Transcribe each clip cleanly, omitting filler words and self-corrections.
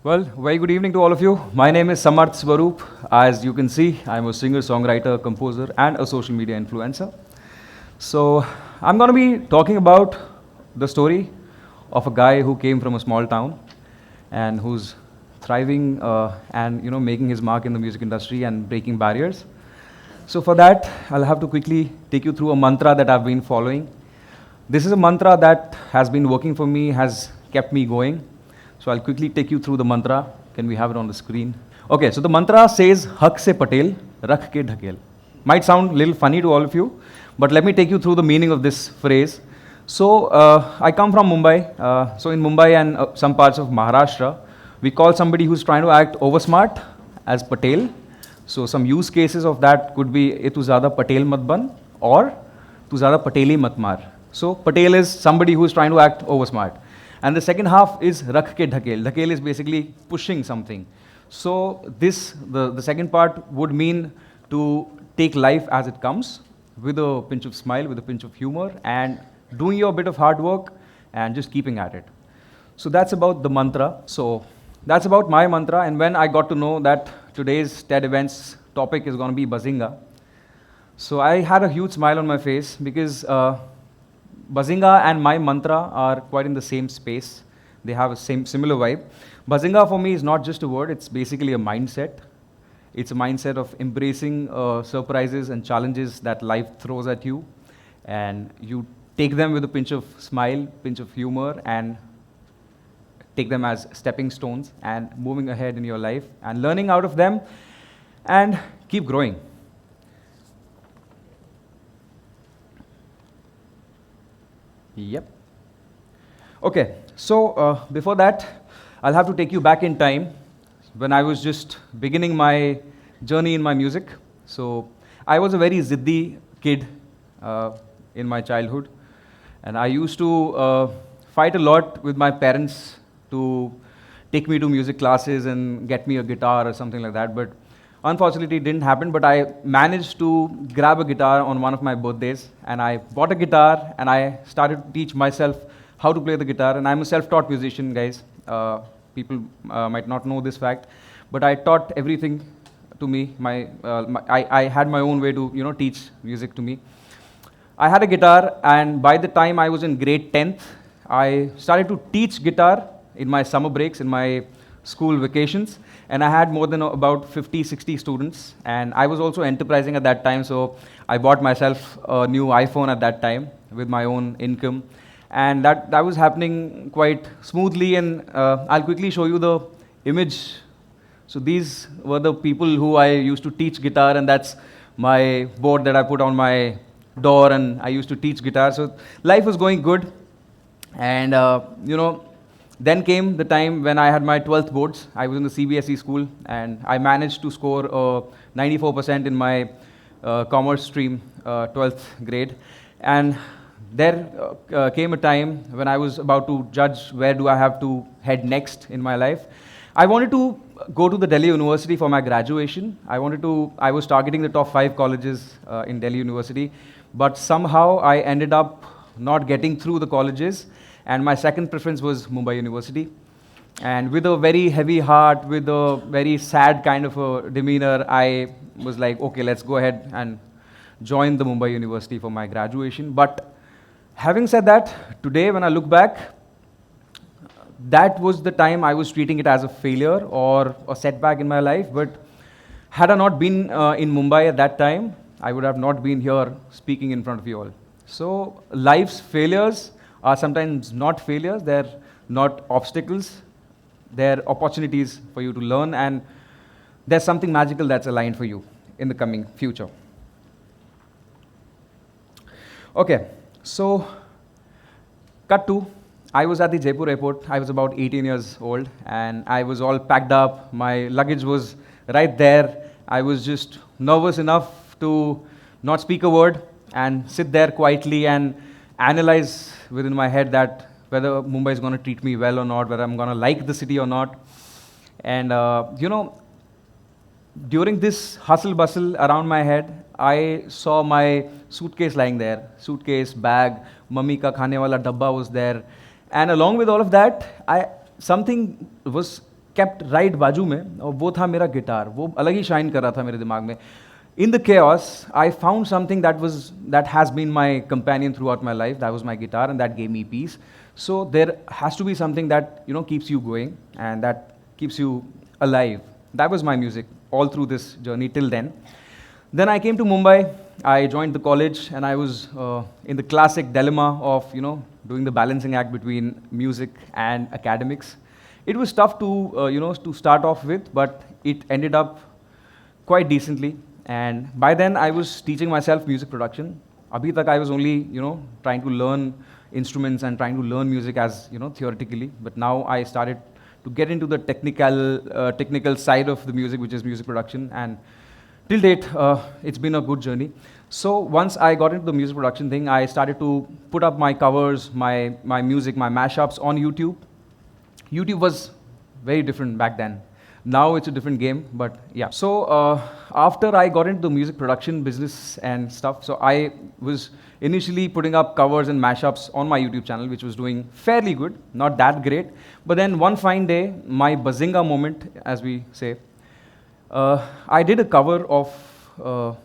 Well, very good evening to all of you. My name is Samarth Swarup. As you can see, I'm a singer, songwriter, composer, and a social media influencer. So, I'm going to be talking about the story of a guy who came from a small town and who's thriving and making his mark in the music industry and breaking barriers. So, for that, I'll have to quickly take you through a mantra that I've been following. This is a mantra that has been working for me, has kept me going. So I'll quickly take you through the mantra. Can we have it on the screen? Okay, so the mantra says, Hak se Patel, rakh ke dhakel. Might sound a little funny to all of you, but let me take you through the meaning of this phrase. So I come from Mumbai. So in Mumbai and some parts of Maharashtra, we call somebody who's trying to act oversmart as Patel. So some use cases of that could be, tu zyada Patel mat ban, or tu zyada Pateli mat mar. So Patel is somebody who's trying to act oversmart. And the second half is rakh ke dhakel. Dhakel is basically pushing something. So this, the second part would mean to take life as it comes with a pinch of smile, with a pinch of humor, and doing your bit of hard work and just keeping at it. So that's about the mantra. So that's about my mantra. And when I got to know that today's TED events topic is going to be Bazinga, so I had a huge smile on my face because Bazinga and my mantra are quite in the same space. They have a similar vibe. Bazinga for me is not just a word, it's basically a mindset. It's a mindset of embracing surprises and challenges that life throws at you. And you take them with a pinch of smile, pinch of humor, and take them as stepping stones and moving ahead in your life and learning out of them and keep growing. Yep. Okay, so before that, I'll have to take you back in time when I was just beginning my journey in my music. So I was a very ziddi kid in my childhood, and I used to fight a lot with my parents to take me to music classes and get me a guitar or something like that. But unfortunately, it didn't happen, but I managed to grab a guitar on one of my birthdays, and I bought a guitar, and I started to teach myself how to play the guitar, and I'm a self-taught musician, guys. People might not know this fact, but I taught everything to me. I had my own way to, teach music to me. I had a guitar, and by the time I was in grade 10th, I started to teach guitar in my summer breaks, in my school vacations, and I had more than about 50, 60 students, and I was also enterprising at that time, so I bought myself a new iPhone at that time with my own income, and that was happening quite smoothly, and I'll quickly show you the image. So these were the people who I used to teach guitar, and that's my board that I put on my door, and I used to teach guitar, so life was going good, and then came the time when I had my 12th boards. I was in the CBSE school, and I managed to score 94% in my commerce stream, 12th grade. And there came a time when I was about to judge where do I have to head next in my life. I wanted to go to the Delhi University for my graduation. I was targeting the top 5 colleges in Delhi University, but somehow I ended up not getting through the colleges. And my second preference was Mumbai University. And with a very heavy heart, with a very sad kind of a demeanor, I was like, okay, let's go ahead and join the Mumbai University for my graduation. But having said that, today when I look back, that was the time I was treating it as a failure or a setback in my life. But had I not been in Mumbai at that time, I would have not been here speaking in front of you all. So life's failures are sometimes not failures, they're not obstacles, they're opportunities for you to learn, and there's something magical that's aligned for you in the coming future. Okay, so cut to, I was at the Jaipur airport. I was about 18 years old, and I was all packed up. My luggage was right there. I was just nervous enough to not speak a word and sit there quietly and analyze within my head that whether Mumbai is going to treat me well or not, whether I'm going to like the city or not. And, during this hustle bustle around my head, I saw my suitcase lying there. Suitcase, bag, mummy ka khane wala dabba was there. And along with all of that, something was kept right बाजू में, और वो था मेरा guitar. वो अलग ही shine कर रहा था मेरे दिमाग में. In the chaos, I found something that has been my companion throughout my life. That was my guitar, and that gave me peace. So there has to be something that keeps you going and that keeps you alive. That was my music all through this journey till then. Then I came to Mumbai. I joined the college, and I was in the classic dilemma of doing the balancing act between music and academics. It was tough to to start off with, but it ended up quite decently. And by then, I was teaching myself music production. Abhi tak I was only, trying to learn instruments and trying to learn music as, theoretically. But now I started to get into the technical side of the music, which is music production. And till date, it's been a good journey. So once I got into the music production thing, I started to put up my covers, my music, my mashups on YouTube. YouTube was very different back then. Now it's a different game, but yeah. So after I got into the music production business and stuff, so I was initially putting up covers and mashups on my YouTube channel, which was doing fairly good, not that great. But then one fine day, my bazinga moment, as we say, I did a cover of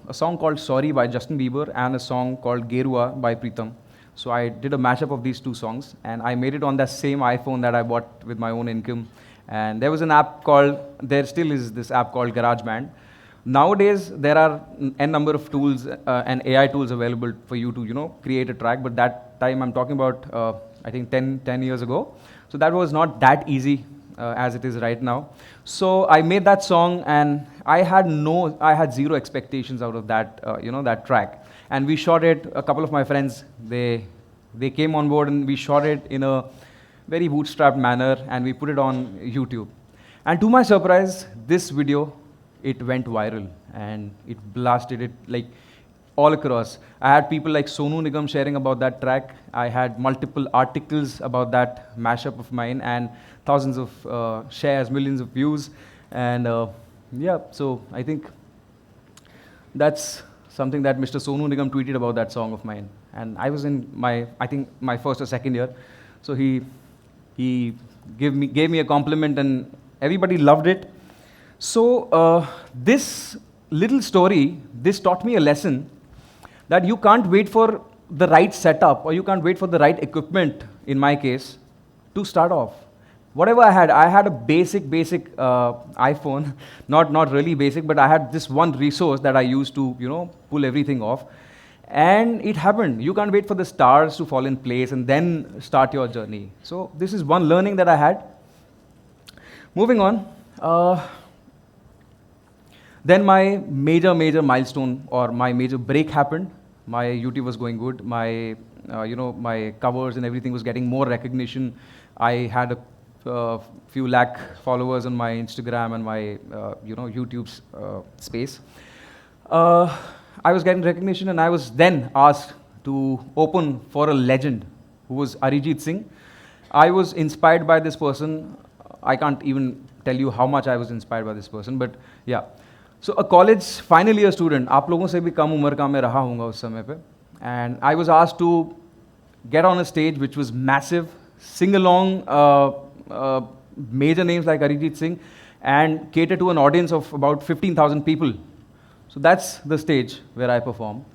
a song called Sorry by Justin Bieber and a song called Gerua by Pritam. So I did a mashup of these two songs, and I made it on that same iPhone that I bought with my own income. And there was an app there still is this app called GarageBand. Nowadays, there are n number of tools and AI tools available for you to, create a track. But that time I'm talking about, I think 10 years ago. So that was not that easy as it is right now. So I made that song, and I had zero expectations out of that, that track. And we shot it. A couple of my friends, they came on board, and we shot it in a very bootstrapped manner, and we put it on YouTube. And to my surprise, this video, it went viral, and it blasted it like all across. I had people like Sonu Nigam sharing about that track. I had multiple articles about that mashup of mine, and thousands of shares, millions of views. And yeah, so I think that's something that Mr. Sonu Nigam tweeted about that song of mine. And I was in my first or second year. So he gave me a compliment, and everybody loved it. So this little story, this taught me a lesson that you can't wait for the right setup, or you can't wait for the right equipment, in my case, to start off. Whatever I had a basic iPhone, not really basic, but I had this one resource that I used to, pull everything off. And it happened. You can't wait for the stars to fall in place and then start your journey. So this is one learning that I had. Moving on. Then my major milestone, or my major break happened. My YouTube was going good. My my covers and everything was getting more recognition. I had a few lakh followers on my Instagram and my YouTube's space. I was getting recognition, and I was then asked to open for a legend who was Arijit Singh. I was inspired by this person. I can't even tell you how much I was inspired by this person, but yeah. So a college final year student, आप लोगों से भी कम उम्र का मैं रहा हूँगा उस समय पे, and I was asked to get on a stage which was massive, sing along major names like Arijit Singh, and cater to an audience of about 15,000 people. So that's the stage where I perform.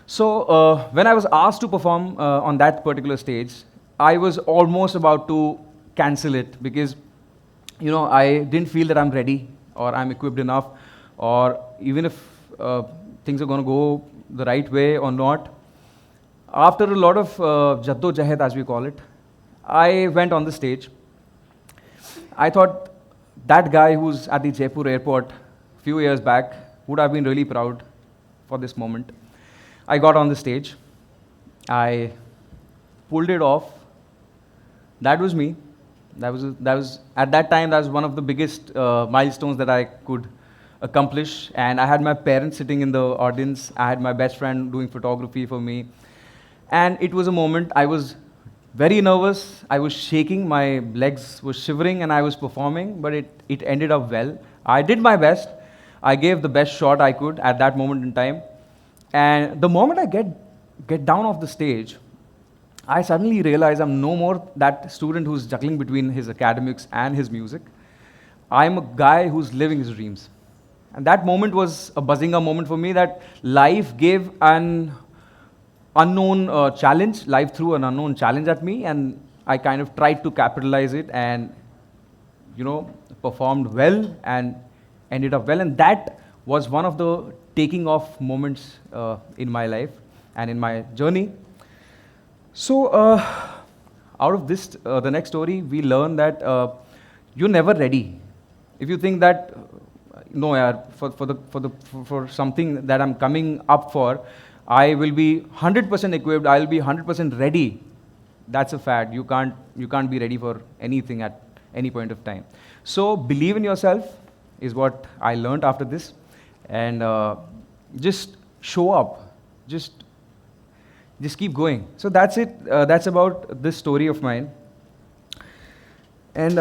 So when I was asked to perform on that particular stage, I was almost about to cancel it, because I didn't feel that I'm ready, or I'm equipped enough, or even if things are going to go the right way or not. After a lot of jaddo-jahad, as we call it, I went on the stage. I thought that guy who's at the Jaipur airport a few years back would have been really proud for this moment. I got on the stage. I pulled it off. That was me. That was at that time, that was one of the biggest milestones that I could accomplish. And I had my parents sitting in the audience. I had my best friend doing photography for me. And it was a moment. I was very nervous. I was shaking. My legs were shivering, and I was performing, but it ended up well. I did my best. I gave the best shot I could at that moment in time. And the moment I get down off the stage, I suddenly realized I'm no more that student who's juggling between his academics and his music. I'm a guy who's living his dreams. And that moment was a Bazinga moment for me, that life gave an unknown challenge, life threw an unknown challenge at me, and I kind of tried to capitalize it and, performed well and ended up well. And that was one of the taking off moments in my life and in my journey. So, out of this, the next story, we learn that you're never ready. If you think that, no, yaar, for something that I'm coming up for, I will be 100% equipped, I'll be 100% ready. That's a fact. You can't be ready for anything at any point of time. So believe in yourself is what I learned after this, and just show up. Just keep going. So that's it. That's about this story of mine. And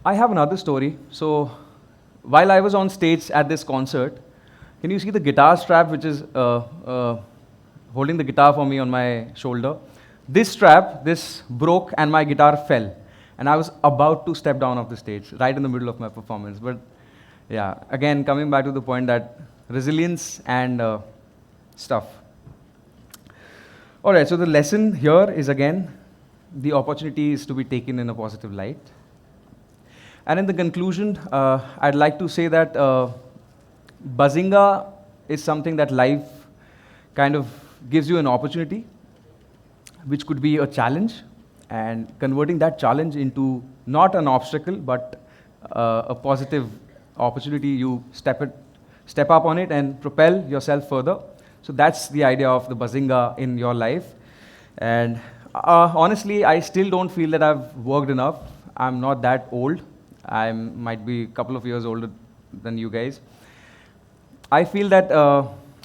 I have another story. So while I was on stage at this concert, can you see the guitar strap which is holding the guitar for me on my shoulder? This strap, this broke and my guitar fell. And I was about to step down off the stage, right in the middle of my performance. But yeah, again, coming back to the point that resilience and stuff. All right, so the lesson here is again, the opportunity is to be taken in a positive light. And in the conclusion, I'd like to say that Bazinga is something that life kind of gives you an opportunity, which could be a challenge, and converting that challenge into not an obstacle, but a positive opportunity. You step up on it and propel yourself further. So that's the idea of the Bazinga in your life. And honestly, I still don't feel that I've worked enough. I'm not that old. I might be a couple of years older than you guys. I feel that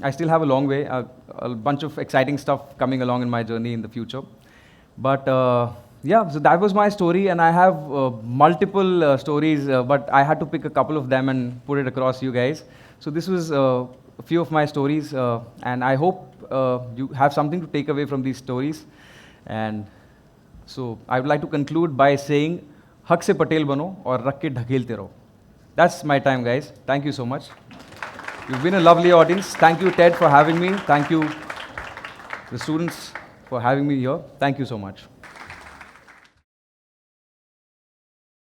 I still have a long way, a bunch of exciting stuff coming along in my journey in the future. But yeah, so that was my story, and I have multiple stories, but I had to pick a couple of them and put it across you guys. So this was a few of my stories, and I hope you have something to take away from these stories. And so I would like to conclude by saying, हक से पटेल बनो और रख के ढकेलते रहो. That's my time, guys. Thank you so much. You've been a lovely audience. Thank you, Ted, for having me. Thank you, the students, for having me here. Thank you so much.